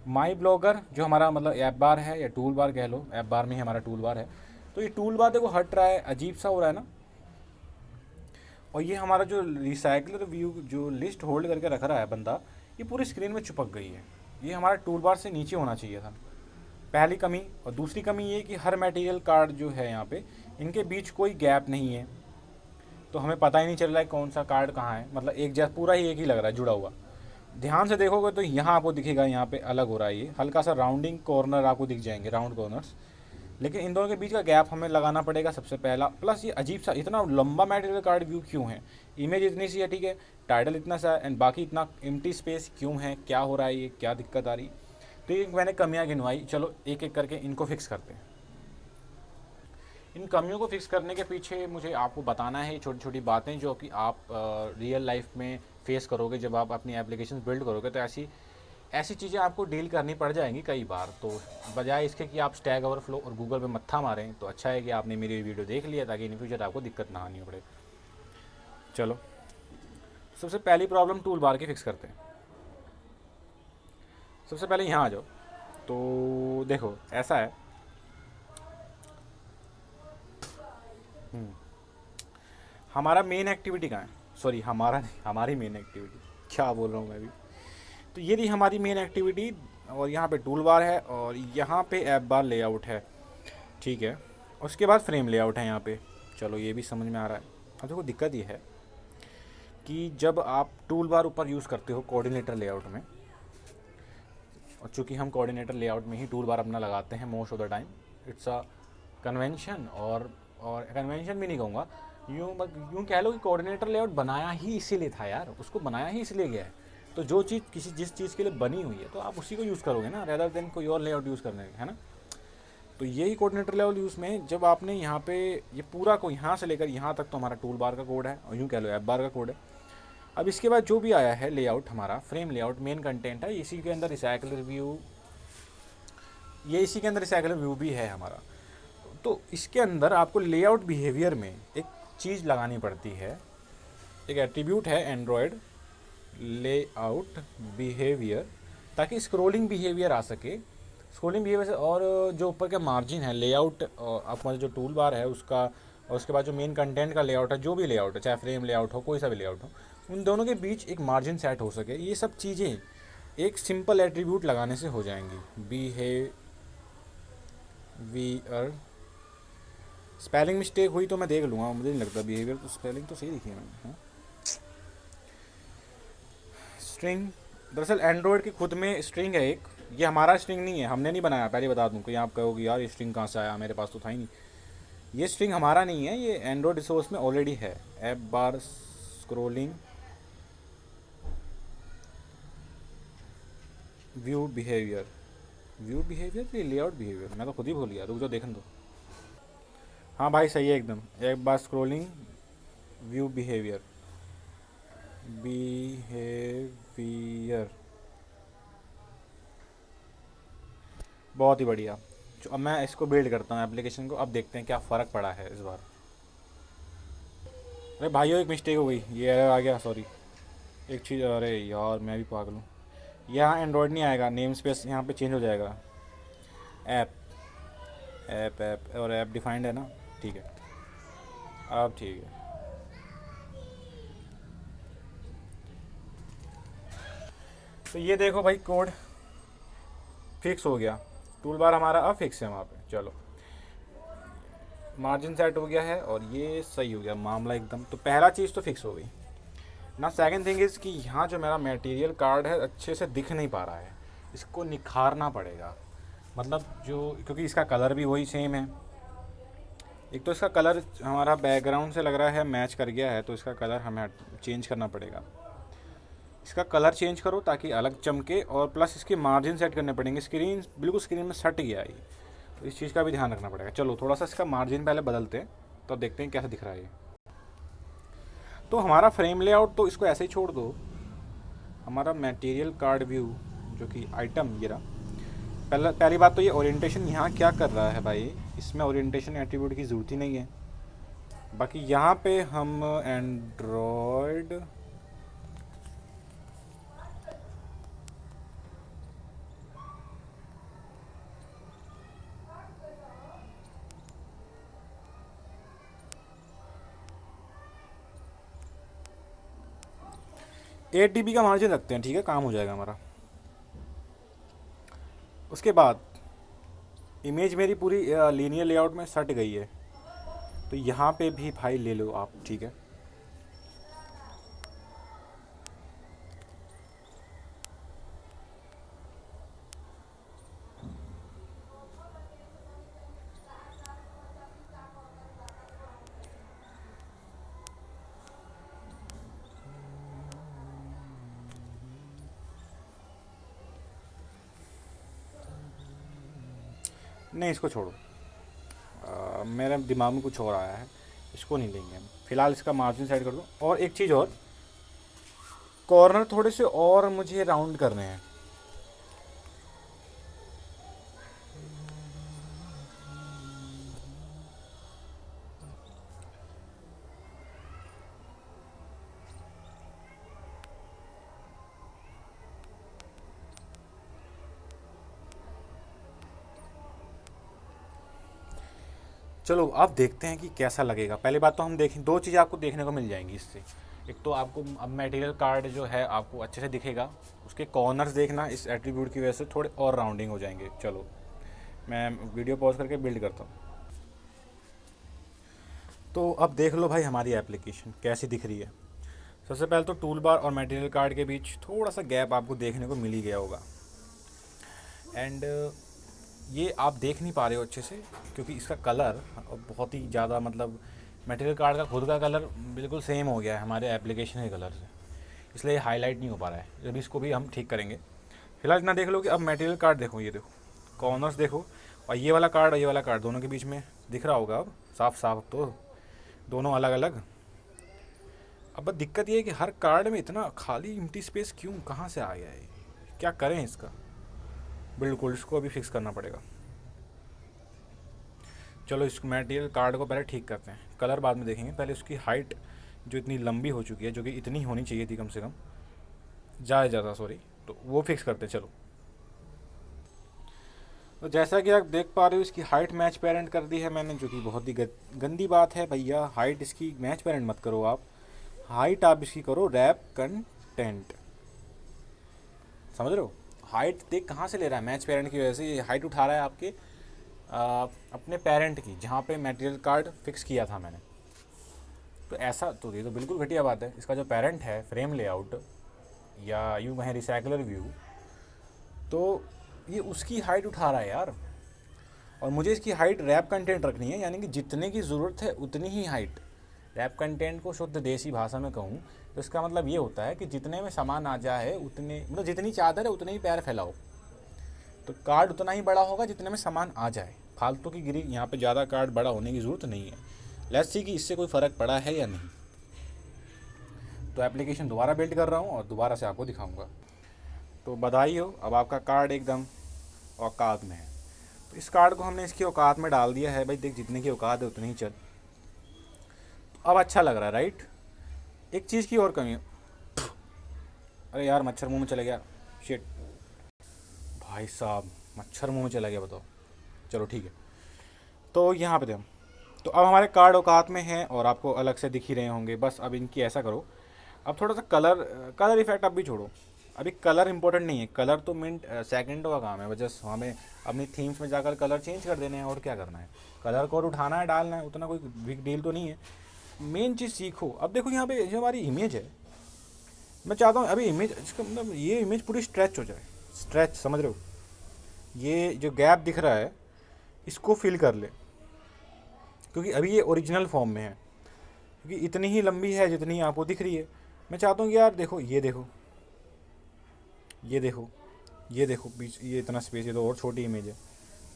माई ब्लॉगर जो हमारा मतलब ऐप बार है या टूल बार कह लो, ऐप बार में ही हमारा टूल बार है, तो ये टूल बार देखो हट रहा है, अजीब सा हो रहा है ना। और ये हमारा जो रिसाइकलर व्यू जो लिस्ट होल्ड करके रख रहा है बंदा, ये पूरी स्क्रीन में चिपक गई है। ये हमारा टूल बार से नीचे होना चाहिए था, पहली कमी। और दूसरी कमी ये कि हर मटेरियल कार्ड जो है यहाँ पे, इनके बीच कोई गैप नहीं है, तो हमें पता ही नहीं चल रहा है कौन सा कार्ड कहाँ है, मतलब एक जैसा पूरा ही एक ही लग रहा है जुड़ा हुआ। ध्यान से देखोगे तो यहाँ आपको दिखेगा, यहाँ पे अलग हो रहा है, ये हल्का सा राउंडिंग कॉर्नर आपको दिख जाएंगे, राउंड कॉर्नर्स। लेकिन इन दोनों के बीच का गैप हमें लगाना पड़ेगा सबसे पहला। प्लस ये अजीब सा इतना लंबा मटेरियल कार्ड व्यू क्यों है, इमेज इतनी सी है ठीक है, टाइटल इतना सा एंड बाकी इतना एम्प्टी स्पेस क्यों है, क्या हो रहा है, ये क्या दिक्कत आ रही। तो ये मैंने कमियाँ गिनवाई, चलो एक एक करके इनको फिक्स करते हैं। इन कमियों को फिक्स करने के पीछे मुझे आपको बताना है छोटी छोटी बातें जो कि आप रियल लाइफ में फेस करोगे जब आप अपनी एप्लीकेशन बिल्ड करोगे। तो ऐसी ऐसी चीज़ें आपको डील करनी पड़ जाएंगी कई बार। तो बजाय इसके कि आप स्टैक ओवरफ्लो और गूगल पे मत्था मारें, तो अच्छा है कि आपने मेरी वीडियो देख लिया, ताकि इन फ्यूचर आपको दिक्कत ना आनी पड़े। चलो सबसे पहली प्रॉब्लम टूल बार की फिक्स करते हैं। सबसे पहले यहाँ आ जाओ, तो देखो ऐसा है, हमारा मेन एक्टिविटी कहाँ है, सॉरी हमारा नहीं, हमारी मेन एक्टिविटी, क्या बोल रहा हूँ मैं अभी। तो ये रही हमारी मेन एक्टिविटी, और यहाँ पे टूल बार है और यहाँ पे ऐप बार लेआउट है, ठीक है। उसके बाद फ्रेम लेआउट है यहाँ पे। चलो ये भी समझ में आ रहा है। अब देखो दिक्कत ये है कि जब आप टूल बार ऊपर यूज़ करते हो कोऑर्डिनेटर लेआउट में, और चूँकि हम कोऑर्डिनेटर लेआउट में ही टूल बार अपना लगाते हैं most of the time, it's a convention, और कन्वेंशन भी नहीं कहूँगा, यूँ कह लो कि कोऑर्डिनेटर लेआउट बनाया ही इसीलिए था यार, उसको बनाया ही इसलिए गया है। तो जो चीज़ जिस चीज़ के लिए बनी हुई है, तो आप उसी को यूज़ करोगे ना, रेदर देन कोई और लेआउट यूज़ करने, है ना। तो यही कोऑर्डिनेटर लेवल यूज़ में जब आपने यहाँ पे ये पूरा को यहाँ से लेकर यहाँ तक तो हमारा टूल बार का कोड है, और यूँ कह लो ऐप बार का कोड है। अब इसके बाद जो भी आया है लेआउट, हमारा फ्रेम लेआउट मेन कंटेंट है, इसी के अंदर रिसाइकलर व्यू, ये इसी के अंदर रिसाइकलर व्यू भी है हमारा। तो इसके अंदर आपको लेआउट बिहेवियर में एक चीज़ लगानी पड़ती है, एक एट्रीब्यूट है एंड्रॉयड लेआउट बिहेवियर, ताकि स्क्रोलिंग बिहेवियर आ सके। स्क्रोलिंग बिहेवियर से, और जो ऊपर का मार्जिन है लेआउट, आपका जो टूल बार है उसका, और उसके बाद जो मेन कंटेंट का लेआउट है, जो भी लेआउट है, चाहे फ्रेम लेआउट हो, कोई सा भी लेआउट हो, उन दोनों के बीच एक मार्जिन सेट हो सके। ये सब चीज़ें एक सिंपल एट्रीब्यूट लगाने से हो जाएंगी। बिहेवियर, स्पेलिंग मिस्टेक हुई तो मैं देख लूँगा, मुझे नहीं लगता, बिहेवियर तो स्पेलिंग तो सही लिखी है मैंने। स्ट्रिंग, दरअसल एंड्रॉयड की खुद में स्ट्रिंग है एक, ये हमारा स्ट्रिंग नहीं है, हमने नहीं बनाया, पहले बता दूँ, कि आप कहोगे यार ये स्ट्रिंग कहाँ से आया, मेरे पास तो था ही नहीं। ये स्ट्रिंग हमारा नहीं है, ये एंड्रॉयड रिसोर्स में ऑलरेडी है। App bar scrolling view behaviour, view behaviour ये लेआउट बिहेवियर, मैं तो खुद ही भूल गया, रुक जाओ देखने दो। हाँ भाई सही है एकदम, app bar scrolling view behaviour, behaviour, बहुत ही बढ़िया। अब मैं इसको बिल्ड करता हूँ एप्लीकेशन को, अब देखते हैं क्या फ़र्क पड़ा है इस बार। अरे भाइयों एक मिस्टेक हो गई, ये एरर आ गया, सॉरी एक चीज़, अरे यार मैं भी पागल हूँ। यहाँ एंड्रॉयड नहीं आएगा, नेम स्पेस यहाँ पे चेंज हो जाएगा, ऐप ऐप ऐप और ऐप डिफाइंड है ना, ठीक है अब ठीक है। तो ये देखो भाई कोड फिक्स हो गया, टूल बार हमारा अब फिक्स है वहाँ पे। चलो मार्जिन सेट हो गया है और ये सही हो गया मामला एकदम। तो पहला चीज़ तो फिक्स हो गई ना। सेकंड थिंग इज़ कि यहाँ जो मेरा मटेरियल कार्ड है अच्छे से दिख नहीं पा रहा है, इसको निखारना पड़ेगा। मतलब जो, क्योंकि इसका कलर भी वही सेम है। एक तो इसका कलर हमारा बैकग्राउंड से लग रहा है मैच कर गया है, तो इसका कलर हमें चेंज करना पड़ेगा। इसका कलर चेंज करो ताकि अलग चमके, और प्लस इसके मार्जिन सेट करने पड़ेंगे। स्क्रीन बिल्कुल स्क्रीन में सट गया है, तो इस चीज़ का भी ध्यान रखना पड़ेगा। चलो थोड़ा सा इसका मार्जिन पहले बदलते हैं, तो देखते हैं कैसा दिख रहा है ये। तो हमारा फ्रेम लेआउट तो इसको ऐसे ही छोड़ दो। हमारा मटेरियल कार्ड व्यू जो कि आइटम ये रहा। पहली बात तो ये ओरिएंटेशन यहाँ क्या कर रहा है भाई, इसमें ओरिएंटेशन एट्रीब्यूट की ज़रूरत ही नहीं है। बाकी यहाँ पे हम एंड्रॉयड $8 का मार्जिन रखते हैं, ठीक है, काम हो जाएगा हमारा। उसके बाद इमेज मेरी पूरी लीनियर लेआउट में सट गई है, तो यहाँ पे भी भाई ले लो आप, ठीक है। नहीं, इसको छोड़ो, मेरे दिमाग में कुछ और आया है, इसको नहीं लेंगे हम फिलहाल। इसका मार्जिन साइड कर दो। और एक चीज़ और, कॉर्नर थोड़े से और मुझे राउंड करने हैं। चलो अब देखते हैं कि कैसा लगेगा। पहली बात तो हम देखें, दो चीज़ें आपको देखने को मिल जाएंगी इससे। एक तो आपको अब मटेरियल कार्ड जो है आपको अच्छे से दिखेगा, उसके कॉर्नर्स देखना इस एट्रीब्यूट की वजह से थोड़े और राउंडिंग हो जाएंगे। चलो मैं वीडियो पॉज करके बिल्ड करता हूँ। तो अब देख लो भाई हमारी एप्लीकेशन कैसी दिख रही है। सबसे पहले तो टूल बार और मटेरियल कार्ड के बीच थोड़ा सा गैप आपको देखने को मिल ही गया होगा। एंड ये आप देख नहीं पा रहे हो अच्छे से, क्योंकि इसका कलर बहुत ही ज़्यादा, मतलब मटेरियल कार्ड का खुद का कलर बिल्कुल सेम हो गया है हमारे एप्लीकेशन के कलर से, इसलिए हाईलाइट नहीं हो पा रहा है। जब इसको भी हम ठीक करेंगे। फिलहाल इतना देख लो कि अब मटेरियल कार्ड देखो, ये देखो कॉर्नर्स देखो, और ये वाला कार्ड और ये वाला कार्ड दोनों के बीच में दिख रहा होगा अब साफ साफ, तो दोनों अलग अलग। अब दिक्कत ये है कि हर कार्ड में इतना खाली एम्प्टी स्पेस क्यों, कहाँ से आ गया है, क्या करें इसका। बिल्कुल इसको अभी फिक्स करना पड़ेगा। चलो इस मटेरियल कार्ड को पहले ठीक करते हैं, कलर बाद में देखेंगे। पहले उसकी हाइट जो इतनी लंबी हो चुकी है, जो कि इतनी होनी चाहिए थी कम से कम, ज़्यादा सॉरी, तो वो फिक्स करते हैं। चलो तो जैसा कि आप देख पा रहे हो इसकी हाइट मैच पेरेंट कर दी है मैंने, जो कि बहुत ही गंदी बात है भैया। हाइट इसकी मैच पेरेंट मत करो आप, हाइट आप इसकी करो रैप कंटेंट, समझ रहे हो। हाइट देख कहाँ से ले रहा है, मैच पेरेंट की वजह से ये हाइट उठा रहा है आपके अपने पेरेंट की, जहाँ पे मटेरियल कार्ड फिक्स किया था मैंने। तो ऐसा तो ये तो बिल्कुल घटिया बात है। इसका जो पेरेंट है फ्रेम लेआउट या यूँ कहें रिसाइकलर व्यू, तो ये उसकी हाइट उठा रहा है यार। और मुझे इसकी हाइट रैप कंटेंट रखनी है, यानी कि जितने की ज़रूरत है उतनी ही हाइट। रैप कंटेंट को शुद्ध देसी भाषा में कहूँ तो इसका मतलब ये होता है कि जितने में सामान आ जाए उतने, मतलब जितनी चादर है उतने ही पैर फैलाओ, तो कार्ड उतना ही बड़ा होगा जितने में सामान आ जाए। फालतू की गिरी यहाँ पे ज़्यादा कार्ड बड़ा होने की ज़रूरत नहीं है। लेट्स सी कि इससे कोई फ़र्क पड़ा है या नहीं। तो एप्लीकेशन दोबारा बिल्ड कर रहा हूँ और दोबारा से आपको दिखाऊँगा। तो बधाई हो, अब आपका कार्ड एकदम औकात में है। तो इस कार्ड को हमने इसकी औकात में डाल दिया है भाई। देख जितने की औकात है उतनी ही चल। तो अब अच्छा लग रहा है राइट। एक चीज़ की और कमी है, अरे यार मच्छर मुंह में चला गया, शिट भाई साहब मच्छर मुंह में चला गया, बताओ। चलो ठीक है, तो यहाँ पे हम, तो अब हमारे कार्ड औकात में हैं और आपको अलग से दिख ही रहे होंगे। बस अब इनकी ऐसा करो, अब थोड़ा सा कलर इफेक्ट अब भी छोड़ो। अभी कलर इंपॉर्टेंट नहीं है, कलर तो मिनट सेकंडों का काम है। बस हमें अपनी थीम्स में जाकर कलर चेंज कर देने हैं और क्या करना है। कलर कोड उठाना है, डालना है, उतना कोई बिग डील तो नहीं है। मेन चीज़ सीखो। अब देखो यहाँ पे जो हमारी इमेज है, मैं चाहता हूँ अभी इमेज इसका मतलब ये इमेज पूरी स्ट्रेच हो जाए। स्ट्रेच समझ रहे हो, ये जो गैप दिख रहा है इसको फिल कर ले, क्योंकि अभी ये ओरिजिनल फॉर्म में है, क्योंकि इतनी ही लंबी है जितनी आपको दिख रही है। मैं चाहता हूँ कि यार देखो, ये देखो, ये देखो, ये देखो बीच ये इतना स्पेस, ये तो और छोटी इमेज है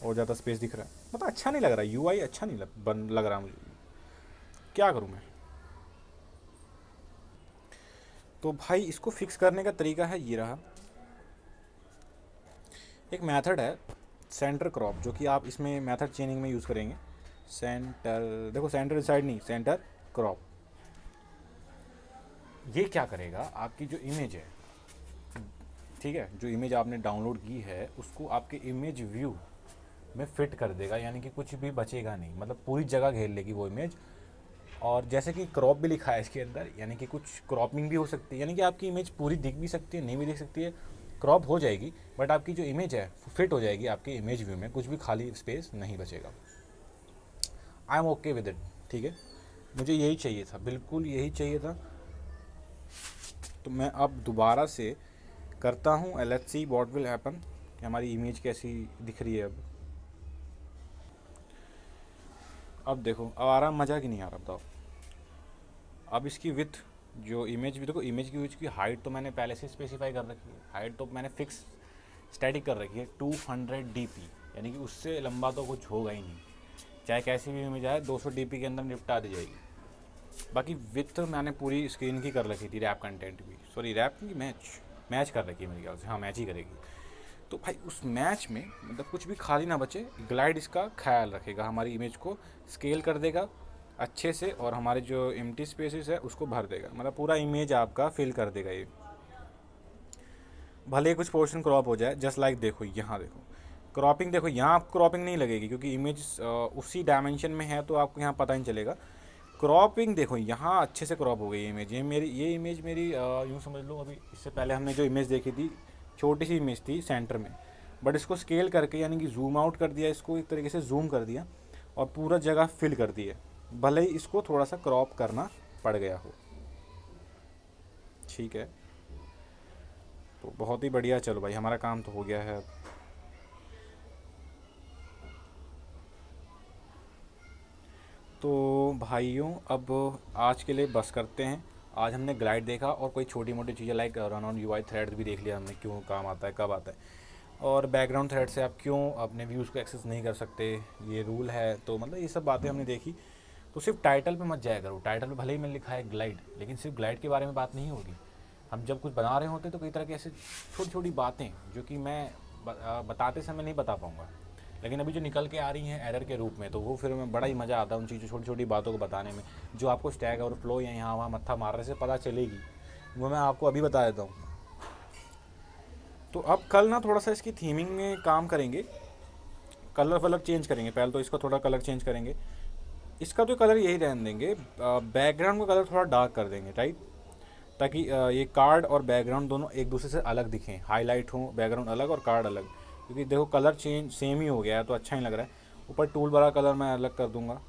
और ज़्यादा स्पेस दिख रहा है, मतलब अच्छा नहीं लग रहा, यूआई अच्छा नहीं लग रहा मुझे, क्या करूँ मैं। तो भाई इसको फिक्स करने का तरीका है ये रहा, एक मेथड है सेंटर क्रॉप, जो कि आप इसमें मेथड चेनिंग में यूज़ करेंगे। सेंटर देखो, सेंटर साइड नहीं, सेंटर क्रॉप। ये क्या करेगा, आपकी जो इमेज है, ठीक है, जो इमेज आपने डाउनलोड की है उसको आपके इमेज व्यू में फिट कर देगा, यानी कि कुछ भी बचेगा नहीं, मतलब पूरी जगह घेर लेगी वो इमेज। और जैसे कि क्रॉप भी लिखा है इसके अंदर, यानी कि कुछ क्रॉपिंग भी हो सकती है, यानी कि आपकी इमेज पूरी दिख भी सकती है, नहीं भी दिख सकती है, क्रॉप हो जाएगी, बट आपकी जो इमेज है फिट हो जाएगी आपके इमेज व्यू में, कुछ भी खाली स्पेस नहीं बचेगा। I am okay with it, ठीक है, मुझे यही चाहिए था, बिल्कुल यही चाहिए था। तो मैं अब दोबारा से करता हूँ let's see what will happen, कि हमारी इमेज कैसी दिख रही है अब देखो, अब आ रहा मज़ा कि नहीं आ रहा बताओ। अब इसकी विथ जो इमेज भी देखो, इमेज की हाइट तो मैंने पहले से स्पेसिफाई कर रखी है, हाइट तो मैंने फिक्स स्टैटिक कर रखी है 200 dp, यानी कि उससे लंबा तो कुछ होगा ही नहीं, चाहे कैसी भी इमेज आए 200 dp के अंदर निपटा दी जाएगी। बाकी विथ मैंने पूरी स्क्रीन की कर रखी थी, रैप कंटेंट भी, सॉरी रैप की मैच कर रखी है मेरे ख्याल से, हाँ मैच ही करेगी। तो भाई उस मैच में मतलब कुछ भी खाली ना बचे, ग्लाइड इसका ख्याल रखेगा, हमारी इमेज को स्केल कर देगा अच्छे से, और हमारे जो एम्प्टी स्पेसेस है उसको भर देगा, मतलब पूरा इमेज आपका फिल कर देगा ये। भले ही कुछ पोर्शन क्रॉप हो जाए, जस्ट लाइक देखो यहाँ देखो क्रॉपिंग, देखो यहाँ आपको क्रॉपिंग नहीं लगेगी क्योंकि इमेज उसी डायमेंशन में है, तो आपको यहाँ पता नहीं चलेगा। क्रॉपिंग देखो यहाँ अच्छे से क्रॉप हो गई इमेज, ये इमेज मेरी यूँ समझ लो, अभी इससे पहले हमने जो इमेज देखी थी छोटी सी इमेज थी सेंटर में, बट इसको स्केल करके यानी कि जूम आउट कर दिया, इसको एक तरीके से जूम कर दिया और पूरा जगह फिल कर दिया, भले ही इसको थोड़ा सा क्रॉप करना पड़ गया हो, ठीक है। तो बहुत ही बढ़िया, चलो भाई हमारा काम तो हो गया है। तो भाइयों अब आज के लिए बस करते हैं, आज हमने ग्लाइड देखा और कोई छोटी मोटी चीज़ें like run on UI threads भी देख लिया हमने, क्यों काम आता है, कब आता है, और बैकग्राउंड थ्रेड से आप क्यों अपने व्यूज़ को एक्सेस नहीं कर सकते, ये रूल है। तो मतलब ये सब बातें हमने देखी। तो सिर्फ टाइटल पे मत जाया करो, टाइटल पे भले ही मैंने लिखा है ग्लाइड, लेकिन सिर्फ ग्लाइड के बारे में बात नहीं होगी। हम जब कुछ बना रहे होते हैं तो कई तरह की ऐसे छोटी छोटी बातें जो कि मैं बताते समय नहीं बता पाऊँगा, लेकिन अभी जो निकल के आ रही हैं एरर के रूप में, तो वो फिर मैं बड़ा ही मज़ा आता है उन चीज़ों छोटी छोटी बातों को बताने में, जो आपको स्टैक और फ्लो या यहाँ वहाँ मत्था मारने से पता चलेगी, वो मैं आपको अभी बता देता हूँ। तो अब कल ना थोड़ा सा इसकी थीमिंग में काम करेंगे, कलर वलर चेंज करेंगे, पहले तो इसका थोड़ा कलर चेंज करेंगे, इसका तो कलर यही रहने देंगे, बैकग्राउंड का कलर थोड़ा डार्क कर देंगे, राइट, ताकि ये कार्ड और बैकग्राउंड दोनों एक दूसरे से अलग दिखें, हाईलाइट हो, बैकग्राउंड अलग और कार्ड अलग, क्योंकि देखो कलर चेंज सेम ही हो गया है तो अच्छा नहीं लग रहा है। ऊपर टूल वाला कलर मैं अलग कर दूंगा,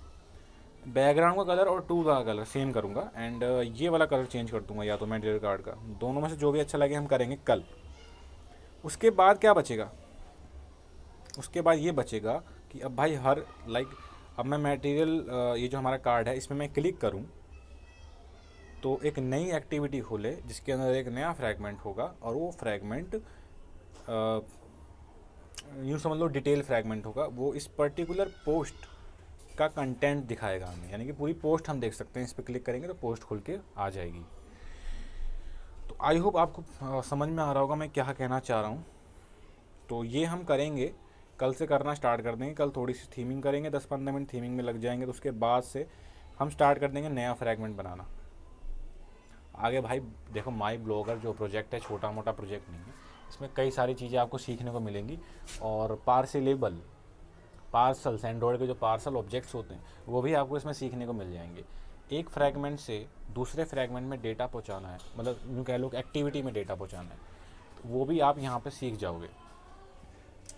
बैकग्राउंड का कलर और टूल वाला कलर सेम करूंगा, एंड ये वाला कलर चेंज कर दूंगा, या तो मटेरियल कार्ड का, दोनों में से जो भी अच्छा लगे हम करेंगे कल। उसके बाद क्या बचेगा, उसके बाद ये बचेगा कि अब भाई हर अब मैं मटेरियल ये जो हमारा कार्ड है इसमें मैं क्लिक करूं तो एक नई एक्टिविटी खोले जिसके अंदर एक नया फ्रैगमेंट होगा, और वो फ्रैगमेंट यूँ समझ लो डिटेल फ्रैगमेंट होगा, वो इस पर्टिकुलर पोस्ट का कंटेंट दिखाएगा हमें, यानी कि पूरी पोस्ट हम देख सकते हैं, इस पर क्लिक करेंगे तो पोस्ट खुल के आ जाएगी। तो आई होप आपको समझ में आ रहा होगा मैं क्या कहना चाह रहा हूँ। तो ये हम करेंगे, कल से करना स्टार्ट कर देंगे, कल थोड़ी सी थीमिंग करेंगे, 10-15 मिनट थीमिंग में लग जाएंगे, तो उसके बाद से हम स्टार्ट कर देंगे नया फ्रैगमेंट बनाना। आगे भाई देखो, माई ब्लॉगर जो प्रोजेक्ट है छोटा मोटा प्रोजेक्ट नहीं है, इसमें कई सारी चीज़ें आपको सीखने को मिलेंगी, और पार्सल्स एंड्रॉयड के जो पार्सल ऑब्जेक्ट्स होते हैं वो भी आपको इसमें सीखने को मिल जाएंगे। एक फ्रैगमेंट से दूसरे फ्रैगमेंट में डेटा पहुंचाना है, मतलब यूँ कह लो एक्टिविटी में डेटा पहुंचाना है, तो वो भी आप यहाँ पे सीख जाओगे।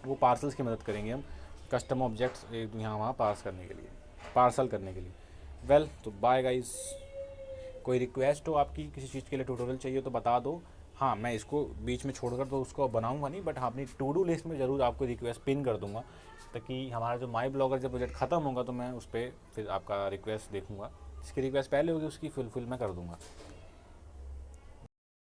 वो पार्सल्स की मदद करेंगे हम, कस्टम ऑब्जेक्ट्स यहाँ वहाँ पार्सल करने के लिए। तो बाय गाइस, कोई रिक्वेस्ट हो आपकी किसी चीज़ के लिए ट्यूटोरियल चाहिए तो बता दो, हाँ मैं इसको बीच में छोड़कर तो उसको बनाऊंगा नहीं, बट हाँ अपनी टू डू लिस्ट में ज़रूर आपको रिक्वेस्ट पिन कर दूंगा, ताकि हमारा जो माई ब्लॉगर जब प्रोजेक्ट ख़त्म होगा तो मैं उस पर फिर आपका रिक्वेस्ट देखूंगा, जिसकी रिक्वेस्ट पहले होगी उसकी फुलफिल मैं कर दूंगा।